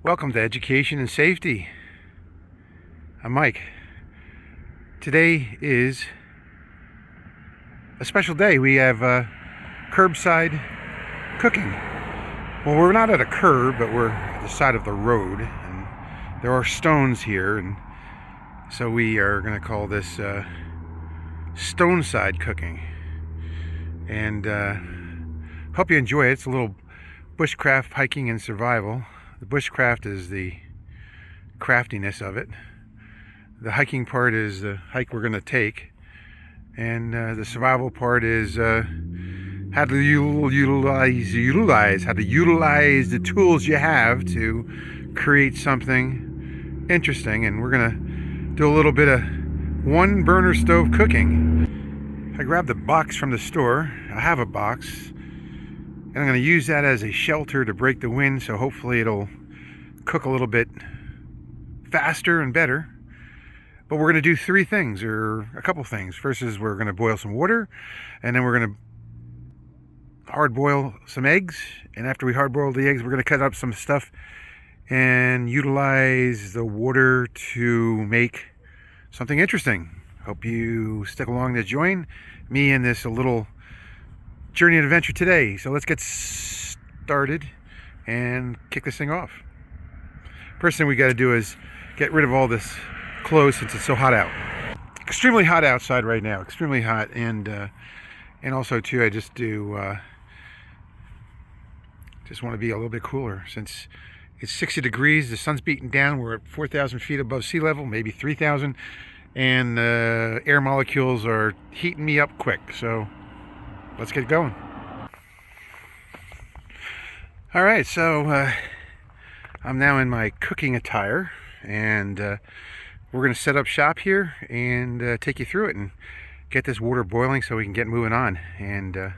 Welcome to Education and Safety. I'm Mike. Today is a special day. We have curbside cooking. Well, we're not at a curb, but we're at the side of the road, and there are stones here, and so we are going to call this stone side cooking. And hope you enjoy it. It's a little bushcraft hiking and survival. The bushcraft is the craftiness of it. The hiking part is the hike we're going to take. And the survival part is how to utilize the tools you have to create something interesting. And we're going to do a little bit of one burner stove cooking. I grabbed a box from the store. I have a box. And I'm going to use that as a shelter to break the wind, so hopefully it'll cook a little bit faster and better. But we're going to do three things, or a couple things. First is we're going to boil some water, and then we're going to hard boil some eggs. And after we hard boil the eggs, we're going to cut up some stuff and utilize the water to make something interesting. Hope you stick along to join me in this little journey and adventure today. So let's get started and kick this thing off. First thing we got to do is get rid of all this clothes since it's so hot out. Extremely hot outside right now. Extremely hot, and also too, I just want to be a little bit cooler since it's 60 degrees. The sun's beating down. We're at 4,000 feet above sea level, maybe 3,000, and air molecules are heating me up quick. So let's get going. All right, so I'm now in my cooking attire, and we're going to set up shop here and take you through it and get this water boiling so we can get moving on and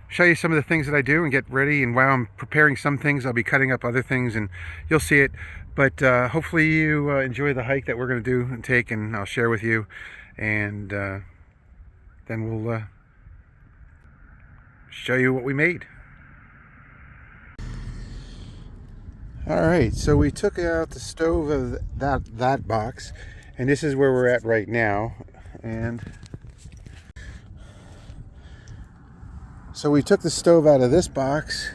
show you some of the things that I do and get ready. And while I'm preparing some things, I'll be cutting up other things, and you'll see it. But hopefully you enjoy the hike that we're going to do and take, and I'll share with you, and then we'll show you what we made. All right, so we took out the stove of that box, and this is where we're at right now. And so we took the stove out of this box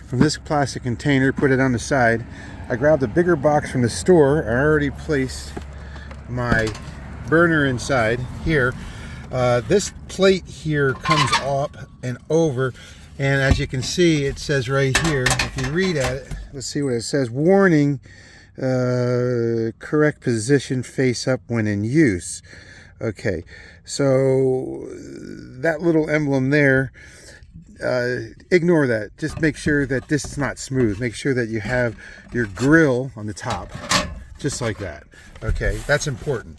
from this plastic container, put it on the side. I grabbed a bigger box from the store. I already placed my burner inside here. This plate here comes up and over, and as you can see, it says right here, if you read at it, let's see what it says: warning, correct position face up when in use. Okay, so that little emblem there, ignore that. Just make sure that this is not smooth. Make sure that you have your grill on the top, just like that. Okay, that's important.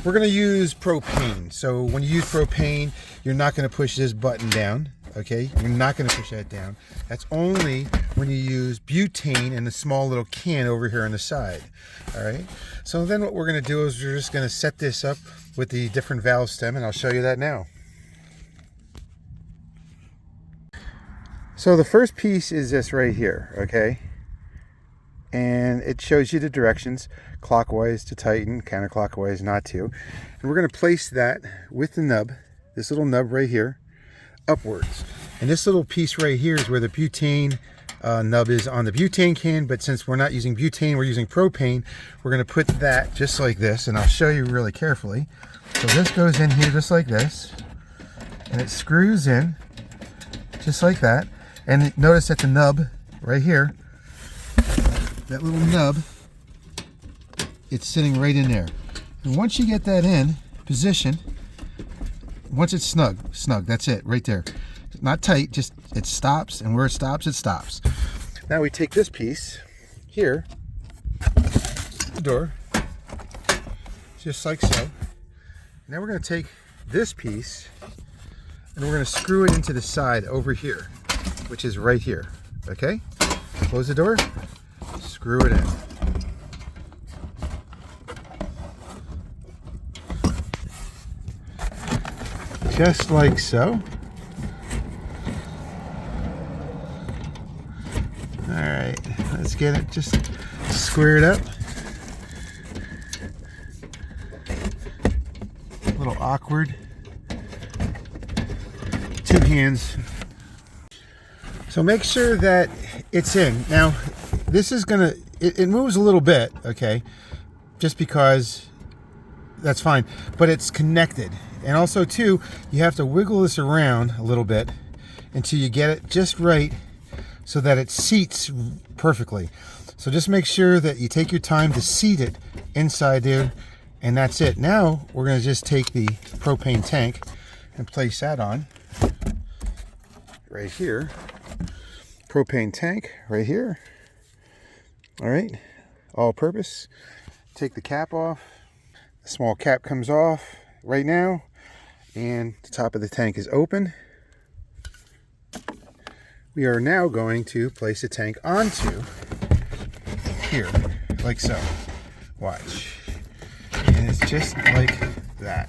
We're going to use propane. So when you use propane, you're not going to push this button down. Okay, you're not going to push that down. That's only when you use butane in a small little can over here on the side. All right, so then what we're going to do is we're just going to set this up with the different valve stem, and I'll show you that now. So the first piece is this right here, okay? And it shows you the directions, clockwise to tighten, counterclockwise not to. And we're going to place that with the nub, this little nub right here, upwards. And this little piece right here is where the butane nub is on the butane can, but since we're not using butane, we're using propane, we're going to put that just like this, and I'll show you really carefully. So this goes in here just like this, and it screws in just like that. And notice that the nub right here, that little nub, it's sitting right in there. And once you get that in position, once it's snug, that's it right there. Not tight, just it stops, and where it stops, it stops. Now we take this piece here, the door, just like so. Now we're going to take this piece and we're going to screw it into the side over here, which is right here. Okay? Close the door, screw it in. Just like so. All right, let's get it just square it up. A little awkward. 2 hands. So make sure that it's in. Now, this is gonna, it moves a little bit, okay? Just because, that's fine, but it's connected. And also too, you have to wiggle this around a little bit until you get it just right so that it seats perfectly. So just make sure that you take your time to seat it inside there, and that's it. Now we're going to just take the propane tank and place that on right here. Propane tank right here. All right, all purpose. Take the cap off. The small cap comes off right now, and the top of the tank is open. We are now going to place the tank onto here, like so. Watch. And it's just like that.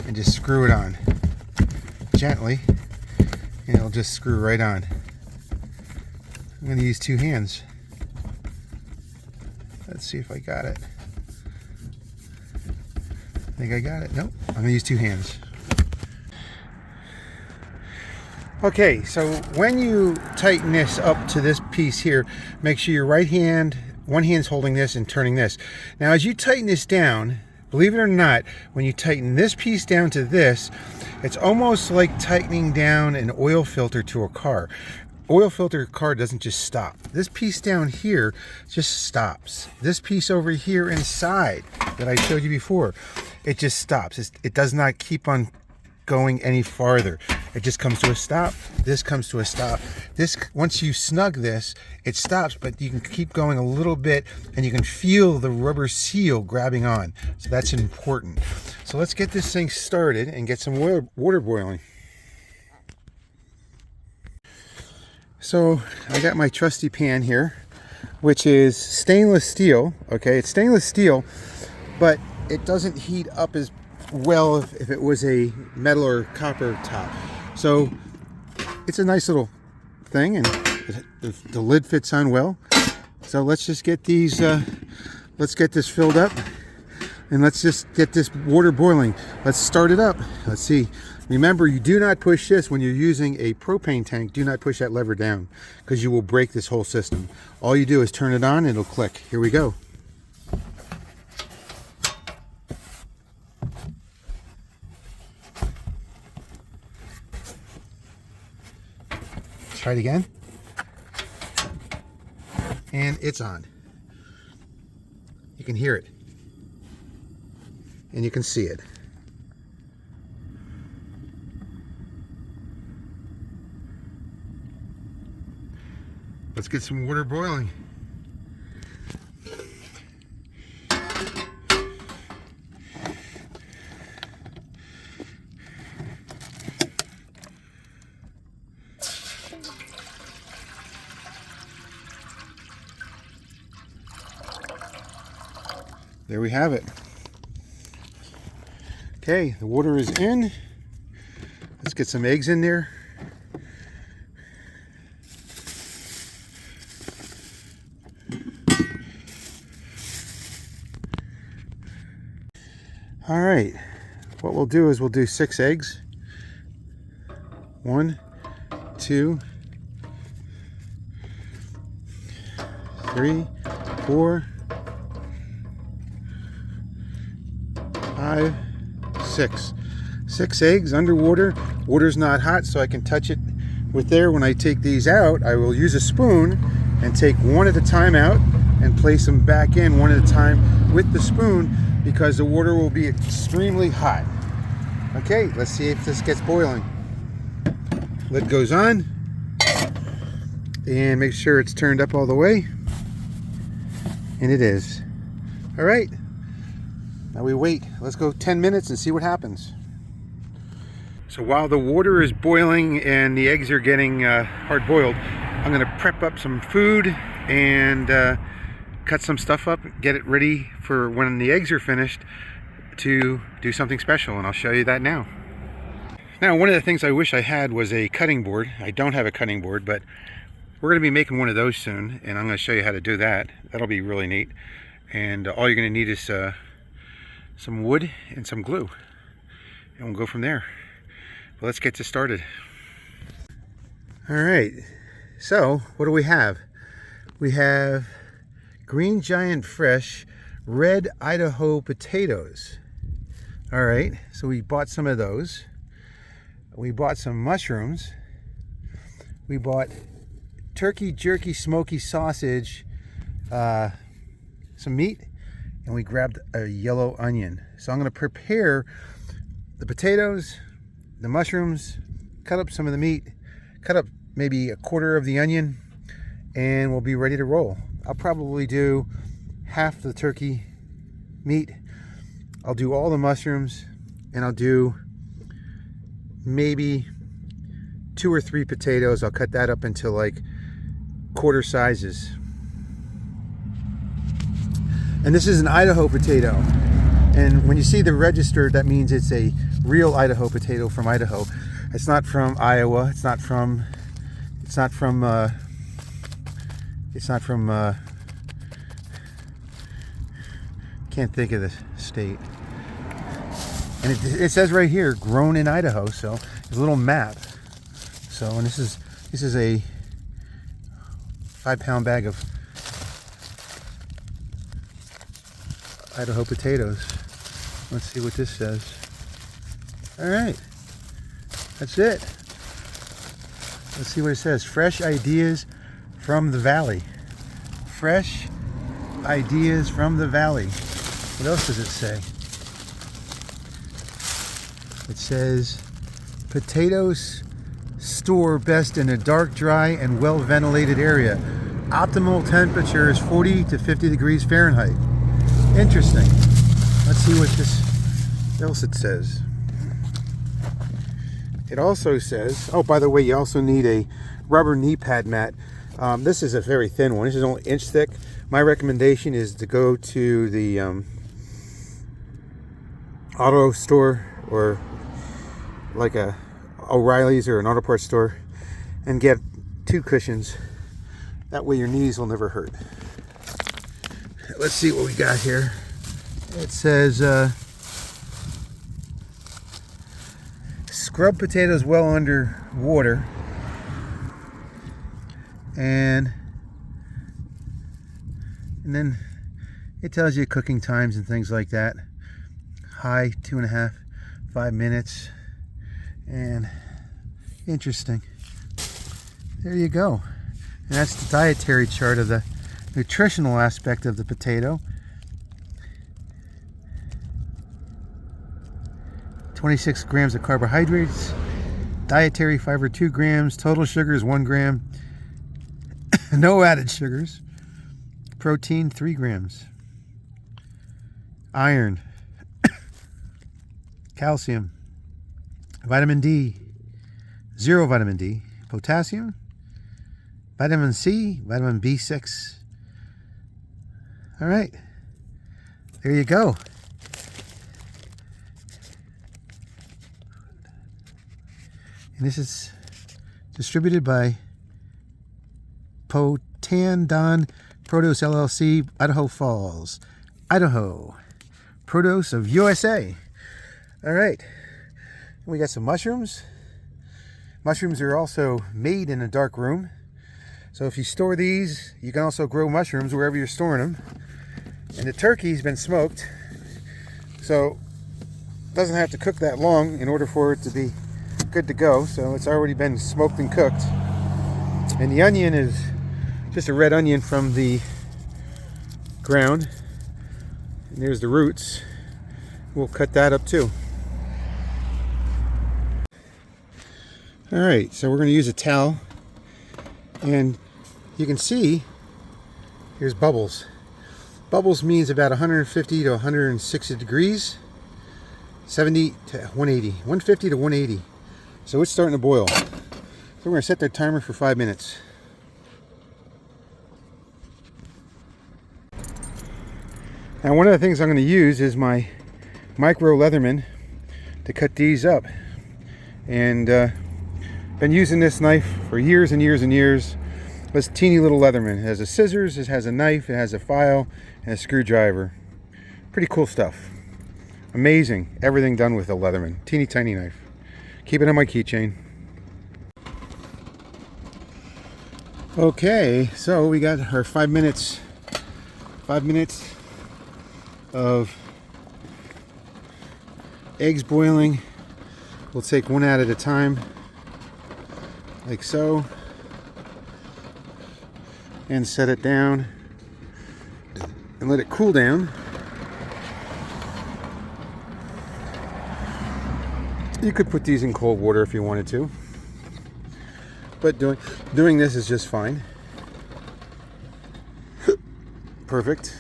And just screw it on gently, and it'll just screw right on. I'm going to use 2 hands. Let's see if I got it. I think I got it. Nope. I'm going to use 2 hands. Okay, so when you tighten this up to this piece here, make sure your right hand, one hand's holding this and turning this. Now as you tighten this down, believe it or not, when you tighten this piece down to this, it's almost like tightening down an oil filter to a car. Oil filter car doesn't just stop. This piece down here just stops. This piece over here inside that I showed you before, it just stops. It does not keep on going any farther. It just comes to a stop. This comes to a stop. This, once you snug this, it stops, but you can keep going a little bit and you can feel the rubber seal grabbing on. So that's important. So let's get this thing started and get some water boiling. So I got my trusty pan here, which is stainless steel. Okay, it's stainless steel, but it doesn't heat up as well if it was a metal or copper top. So it's a nice little thing, and the lid fits on well. So let's just get these, let's get this filled up, and let's just get this water boiling. Let's start it up. Let's see. Remember, you do not push this when you're using a propane tank. Do not push that lever down, because you will break this whole system. All you do is turn it on and it'll click. Here we go. Try it again. And it's on. You can hear it. And you can see it. Let's get some water boiling. There we have it. Okay, the water is in. Let's get some eggs in there. All right, what we'll do is we'll do 6 eggs. 1, 2, 3, 4, 5, 6. 6 eggs underwater. Water's not hot, so I can touch it with there. When I take these out, I will use a spoon and take one at a time out and place them back in one at a time with the spoon, because the water will be extremely hot. Okay, let's see if this gets boiling. Lid goes on, and make sure it's turned up all the way, and it is. All right, now we wait. Let's go 10 minutes and see what happens. So while the water is boiling and the eggs are getting hard boiled, I'm going to prep up some food and cut some stuff up, get it ready for when the eggs are finished to do something special, and I'll show you that now. Now, one of the things I wish I had was a cutting board. I don't have a cutting board, but we're going to be making one of those soon, and I'm going to show you how to do that. That'll be really neat. And all you're going to need is some wood and some glue, and we'll go from there. But let's get this started. All right, so what do we have? We have Green Giant Fresh red Idaho potatoes. All right, so we bought some of those. We bought some mushrooms. We bought turkey jerky smoky sausage, some meat, and we grabbed a yellow onion. So I'm going to prepare the potatoes, the mushrooms, cut up some of the meat, cut up maybe a quarter of the onion, and we'll be ready to roll. I'll probably do half the turkey meat, I'll do all the mushrooms, and I'll do maybe 2 or 3 potatoes. I'll cut that up into like quarter sizes. And this is an Idaho potato, and when you see the register, that means it's a real Idaho potato from Idaho. It's not from Iowa. It's not from can't think of the state. And it says right here, grown in Idaho. So there's a little map. So, and this is a 5-pound bag of Idaho potatoes. Let's see what this says. All right, that's it. Let's see what it says. Fresh ideas from the valley. Fresh ideas from the valley. What else does it say? It says potatoes store best in a dark, dry, and well ventilated area. Optimal temperature is 40 to 50 degrees Fahrenheit. Interesting. Let's see what else it says. It also says, oh, by the way, you also need a rubber knee pad mat. This is a very thin one. This is only 1 inch thick. My recommendation is to go to the auto store, or like a O'Reilly's or an auto parts store, and get 2 cushions. That way your knees will never hurt. Let's see what we got here. It says scrub potatoes well under water, and then it tells you cooking times and things like that. High 2.5, 5 minutes, and interesting. There you go. And that's the dietary chart of the nutritional aspect of the potato. 26 grams of carbohydrates, dietary fiber 2 grams, total sugar is 1 gram, no added sugars, protein 3 grams, iron, calcium, vitamin D, 0 vitamin D, potassium, vitamin C, vitamin B6. All right, there you go. And this is distributed by Potandon Produce LLC, Idaho Falls, Idaho. Produce of USA. All right. We got some mushrooms. Mushrooms are also made in a dark room. So if you store these, you can also grow mushrooms wherever you're storing them. And the turkey's been smoked, so it doesn't have to cook that long in order for it to be good to go. So it's already been smoked and cooked. And the onion is just a red onion from the ground. And there's the roots. We'll cut that up too. All right, so we're going to use a towel, and you can see here's bubbles. Bubbles means about 150 to 160 degrees, 70 to 180, 150 to 180. So it's starting to boil. So we're going to set the timer for 5 minutes. Now one of the things I'm going to use is my micro Leatherman to cut these up. And been using this knife for years and years and years. This teeny little Leatherman. It has a scissors, it has a knife, it has a file, and a screwdriver. Pretty cool stuff. Amazing. Everything done with a Leatherman. Teeny tiny knife. Keep it on my keychain. Okay, so we got our 5 minutes. 5 minutes of eggs boiling. We'll take one out at a time, like so, and set it down and let it cool down. You could put these in cold water if you wanted to, but doing this is just fine. Perfect.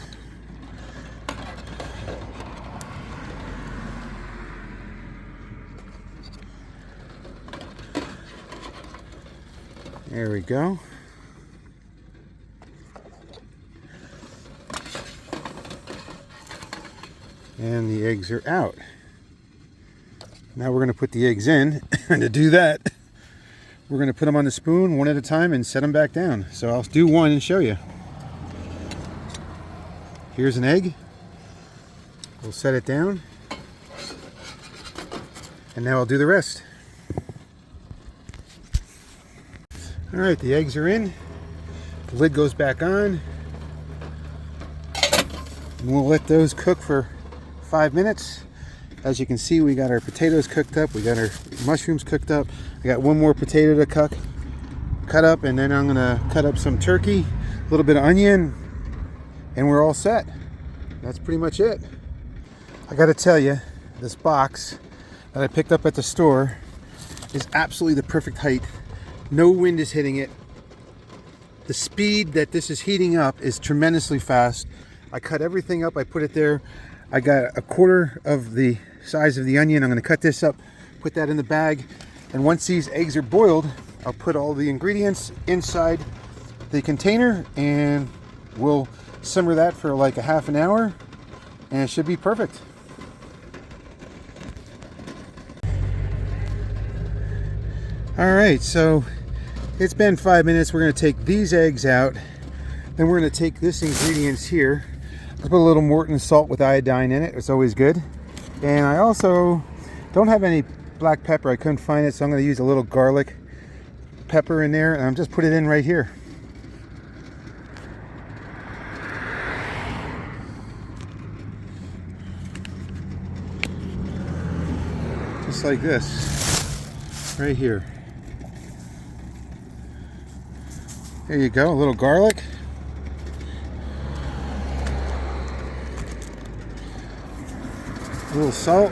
There we go. And the eggs are out. Now we're going to put the eggs in, and to do that, we're going to put them on the spoon one at a time and set them back down. So I'll do one and show you. Here's an egg. We'll set it down, and now I'll do the rest. All right, the eggs are in. The lid goes back on. And we'll let those cook for 5 minutes. As you can see, we got our potatoes cooked up. We got our mushrooms cooked up. I got one more potato to cut up, and then I'm gonna cut up some turkey, a little bit of onion, and we're all set. That's pretty much it. I gotta tell you, this box that I picked up at the store is absolutely the perfect height. No wind is hitting it. The speed that this is heating up is tremendously fast. I cut everything up, I put it there. I got a quarter of the size of the onion. I'm gonna cut this up, put that in the bag. And once these eggs are boiled, I'll put all the ingredients inside the container and we'll simmer that for like a half an hour and it should be perfect. All right, so it's been 5 minutes. We're going to take these eggs out. Then we're going to take this ingredients here. I'll put a little Morton salt with iodine in it. It's always good. And I also don't have any black pepper. I couldn't find it, so I'm going to use a little garlic pepper in there. And I'm just put it in right here. Just like this. Right here. There you go, a little garlic. A little salt.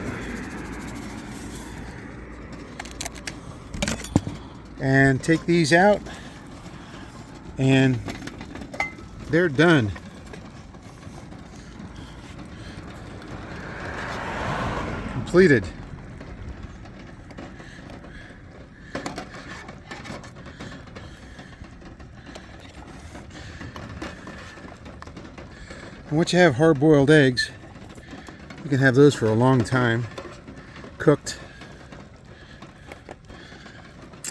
And take these out. And they're done. Completed. And once you have hard-boiled eggs, you can have those for a long time, cooked.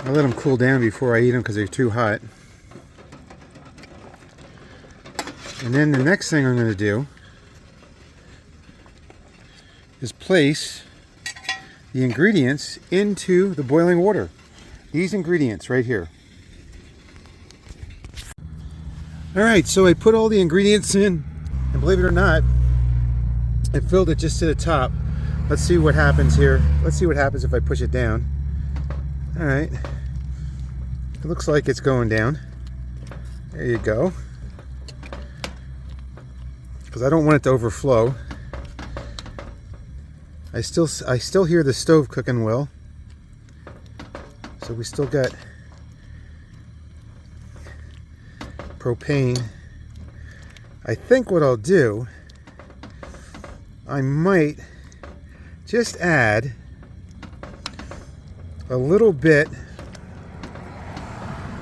I let them cool down before I eat them because they're too hot. And then the next thing I'm going to do is place the ingredients into the boiling water. These ingredients right here. Alright, so I put all the ingredients in. And believe it or not, I filled it just to the top. Let's see what happens here. Let's see what happens if I push it down. All right. It looks like it's going down. There you go. Because I don't want it to overflow. I still hear the stove cooking well. So we still got propane. I think what I'll do, I might just add a little bit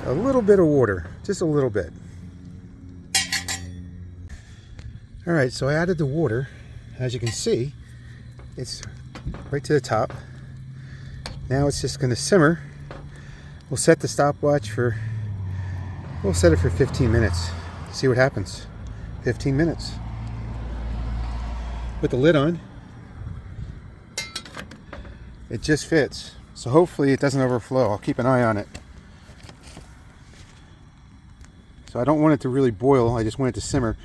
of water, just a little bit. All right, so I added the water. As you can see, it's right to the top. Now it's just going to simmer. We'll set the stopwatch for We'll set it for 15 minutes. See what happens. 15 minutes. With the lid on. It just fits. So hopefully it doesn't overflow. I'll keep an eye on it. So I don't want it to really boil. I just want it to simmer.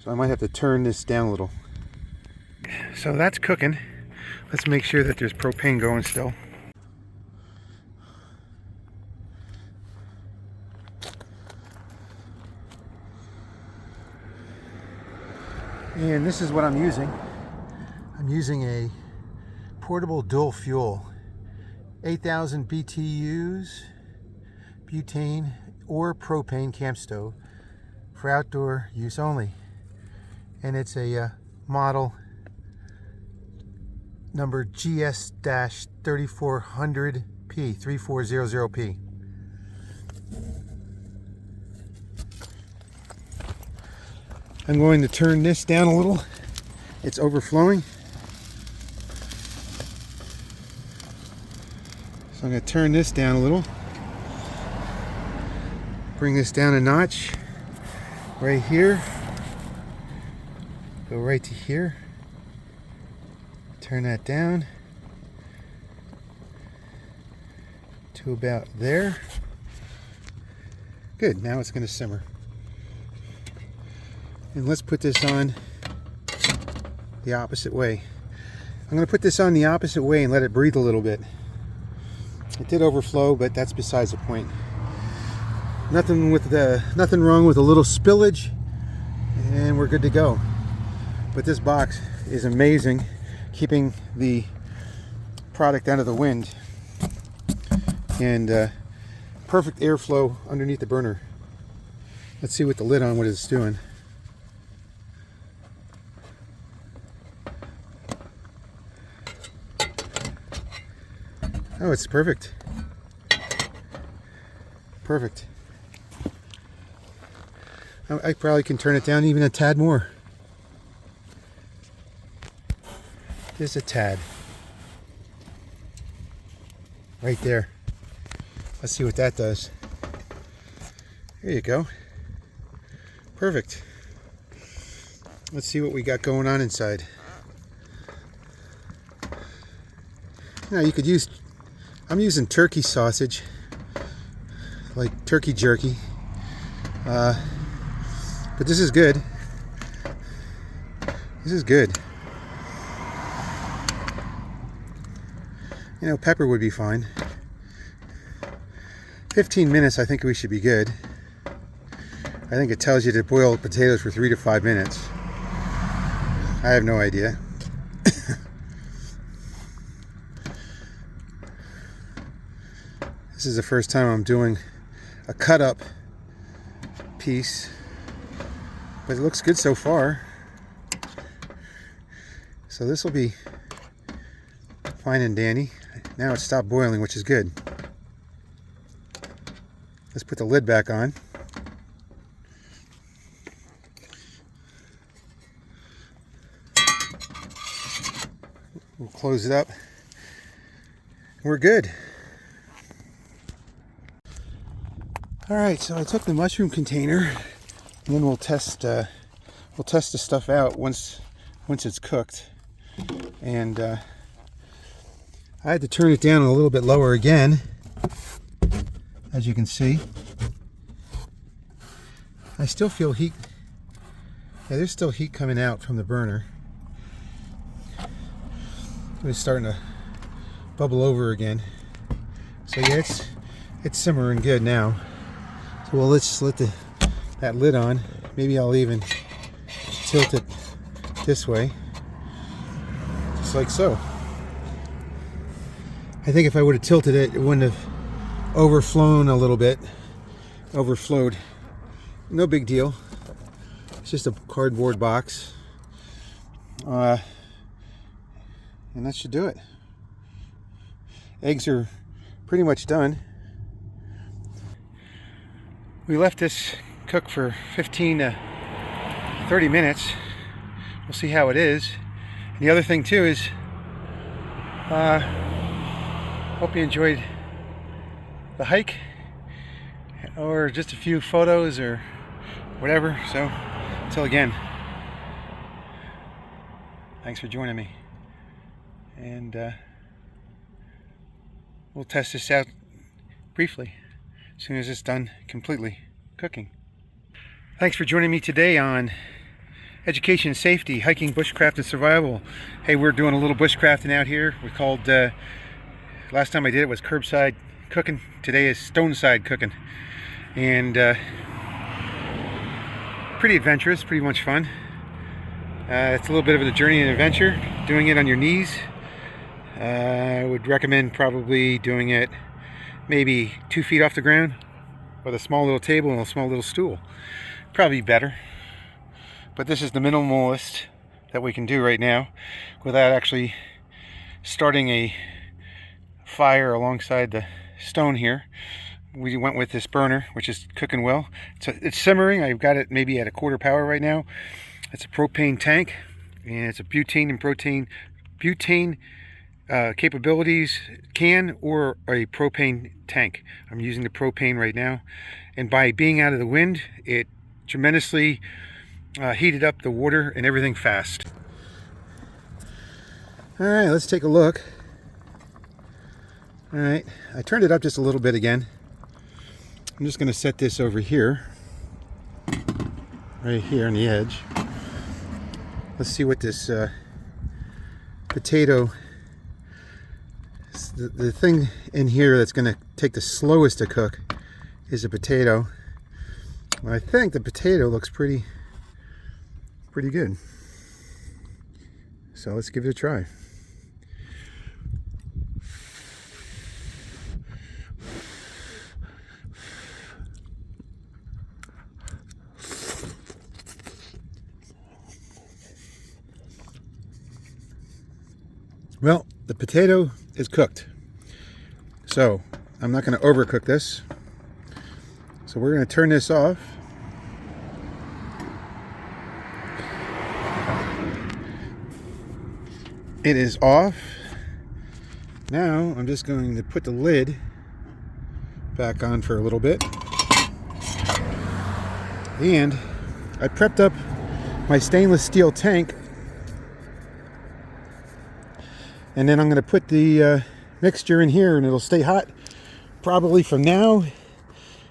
So I might have to turn this down a little. So that's cooking. Let's make sure that there's propane going still. And this is what I'm using. I'm using a portable dual fuel, 8,000 BTUs, butane or propane camp stove for outdoor use only. And it's a model number GS-3400P, 3400P. I'm going to turn this down a little. It's overflowing. So I'm going to turn this down a little. Bring this down a notch. Right here. Go right to here. Turn that down to about there. Good, now it's going to simmer. And let's put this on the opposite way. I'm going to put this on the opposite way and let it breathe a little bit. It did overflow, but that's besides the point. Nothing wrong with a little spillage, and we're good to go. But this box is amazing, keeping the product out of the wind, and perfect airflow underneath the burner. Let's see with the lid on what it's doing. Oh, it's perfect. Perfect. I probably can turn it down even a tad more. Just a tad. Right there. Let's see what that does. There you go. Perfect. Let's see what we got going on inside. Now you could use, I'm using turkey sausage, like turkey jerky, but this is good. This is good. You know, pepper would be fine. 15 minutes, I think we should be good. I think it tells you to boil potatoes for 3 to 5 minutes. I have no idea. This is the first time I'm doing a cut up piece, but it looks good so far. So this will be fine and dandy. Now it's stopped boiling, which is good. Let's put the lid back on. We'll close it up. We're good. All right, so I took the mushroom container, and then we'll test the stuff out once it's cooked. And I had to turn it down a little bit lower again, as you can see. I still feel heat. Yeah, there's still heat coming out from the burner. It's starting to bubble over again. So yeah, it's simmering good now. So well, let's let that lid on. Maybe I'll even tilt it this way, just like so. I think if I would have tilted it, it wouldn't have overflown a little bit. Overflowed. No big deal. It's just a cardboard box. And that should do it. Eggs are pretty much done. We left this cook for 15 to 30 minutes. We'll see how it is. And the other thing too is, hope you enjoyed the hike, or just a few photos or whatever. So until again, thanks for joining me, and we'll test this out briefly as soon as it's done completely cooking. Thanks for joining me today on Education and Safety, Hiking, Bushcraft, and Survival. Hey, we're doing a little bushcrafting out here. We called, last time I did it was curbside cooking. Today is stoneside cooking. And pretty adventurous, pretty much fun. It's a little bit of a journey and adventure, doing it on your knees. I would recommend probably doing it maybe 2 feet off the ground with a small little table and a small little stool. Probably better. But this is the minimalist that we can do right now without actually starting a fire alongside the stone here. We went with this burner, which is cooking well. It's simmering. I've got it maybe at a quarter power right now. It's a propane tank, and it's a butane and butane capabilities can or a propane tank. I'm using the propane right now, and by being out of the wind, it tremendously heated up the water and everything fast. All right, let's take a look. All right, I turned it up just a little bit again. I'm just going to set this over here, right here on the edge. Let's see what this potato, the thing in here that's going to take the slowest to cook is a potato. Well, I think the potato looks pretty good. So let's give it a try. Well, the potato is cooked. So I'm not going to overcook this. So we're going to turn this off. It is off. Now I'm just going to put the lid back on for a little bit. And I prepped up my stainless steel tank. And then I'm going to put the mixture in here, and it'll stay hot probably from now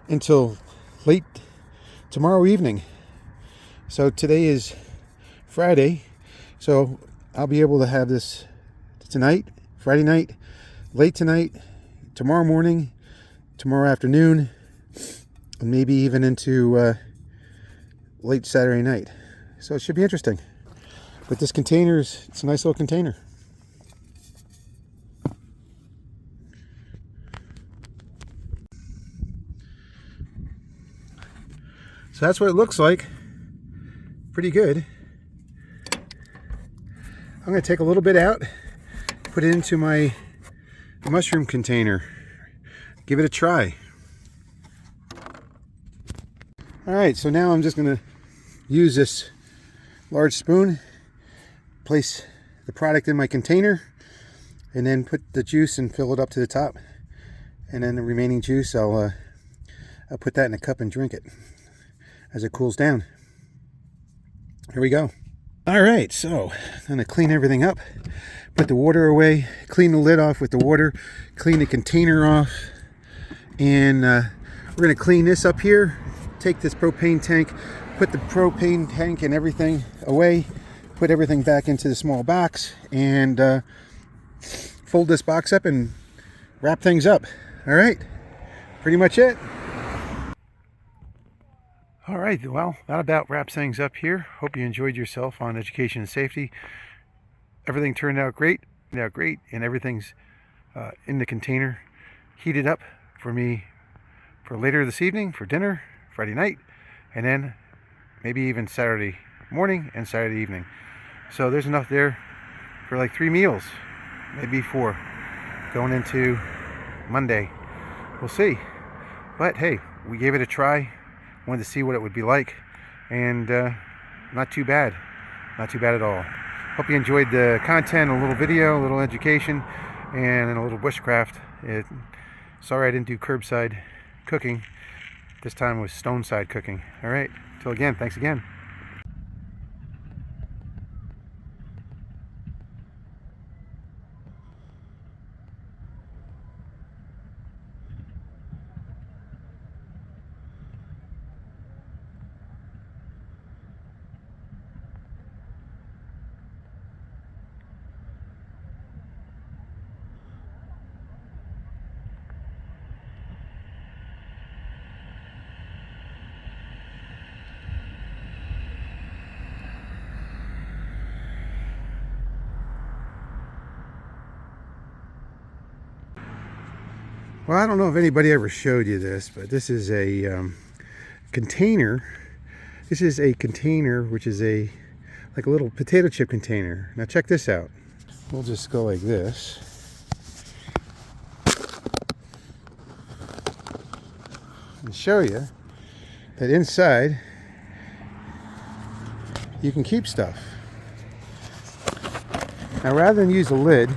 until late tomorrow evening. So today is Friday. So I'll be able to have this tonight, Friday night, late tonight, tomorrow morning, tomorrow afternoon, and maybe even into late Saturday night. So it should be interesting. But this container it's a nice little container. So that's what it looks like. Pretty good. I'm going to take a little bit out, put it into my mushroom container, give it a try. Alright, so now I'm just going to use this large spoon, place the product in my container, and then put the juice and fill it up to the top. And then the remaining juice, I'll put that in a cup and drink it as it cools down. Here we go. All right, so I'm going to clean everything up, put the water away, clean the lid off with the water, clean the container off, and we're going to clean this up here, take this propane tank, put the propane tank and everything away, put everything back into the small box, and fold this box up and wrap things up. All right, pretty much it. All right, well, that about wraps things up here. Hope you enjoyed yourself on Education and Safety. Everything turned out great, and everything's in the container, heated up for me for later this evening, for dinner, Friday night, and then maybe even Saturday morning and Saturday evening. So there's enough there for like 3 meals, maybe 4, going into Monday. We'll see. But hey, we gave it a try. Wanted to see what it would be like, and not too bad at all. Hope you enjoyed the content, a little video, a little education, and a little bushcraft. Sorry I didn't do curbside cooking. This time with stone side cooking. All right, till again, thanks again. Well, I don't know if anybody ever showed you this, but this is a container. This is a container which is like a little potato chip container. Now check this out. We'll just go like this. And show you that inside you can keep stuff. Now rather than use a lid,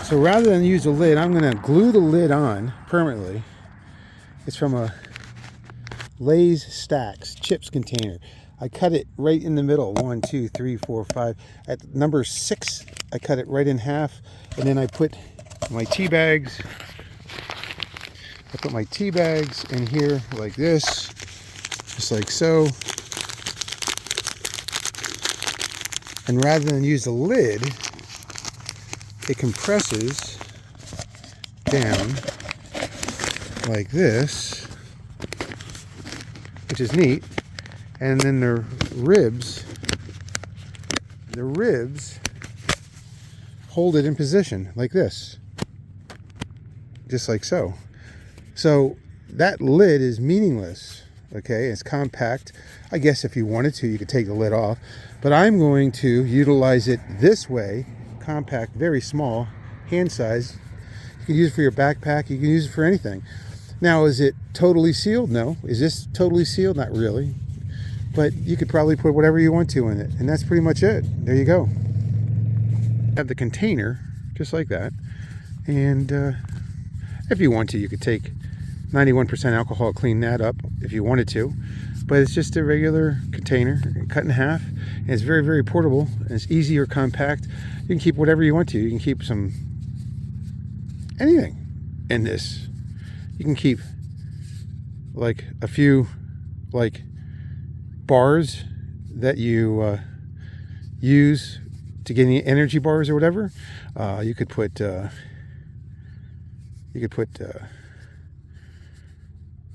so rather than use a lid, I'm going to glue the lid on permanently. It's from a Lay's Stacks chips container. I cut it right in the middle. 1, 2, 3, 4, 5. At number 6, I cut it right in half. And then I put my tea bags. I put my tea bags in here like this. Just like so. And rather than use the lid, it compresses down like this, which is neat. And then the ribs hold it in position like this, just like so. So that lid is meaningless. Okay, it's compact. I guess if you wanted to, you could take the lid off, but I'm going to utilize it this way. Compact, very small, hand size. You can use it for your backpack. You can use it for anything. Now, is it totally sealed? No. Is this totally sealed? Not really. But you could probably put whatever you want to in it, and that's pretty much it. There you go. Have the container just like that, and if you want to, you could take 91% alcohol, clean that up if you wanted to. But it's just a regular container, cut in half, and it's very, very portable, and it's easy or compact. You can keep whatever you want to. You can keep anything in this. You can keep like a few like bars that you use to get any energy bars or whatever. You could put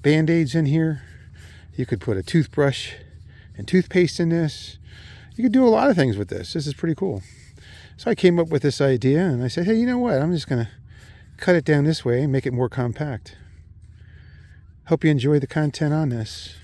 Band-Aids in here. You could put a toothbrush and toothpaste in this. You could do a lot of things with this. This is pretty cool. So I came up with this idea, and I said, hey, you know what? I'm just going to cut it down this way and make it more compact. Hope you enjoy the content on this.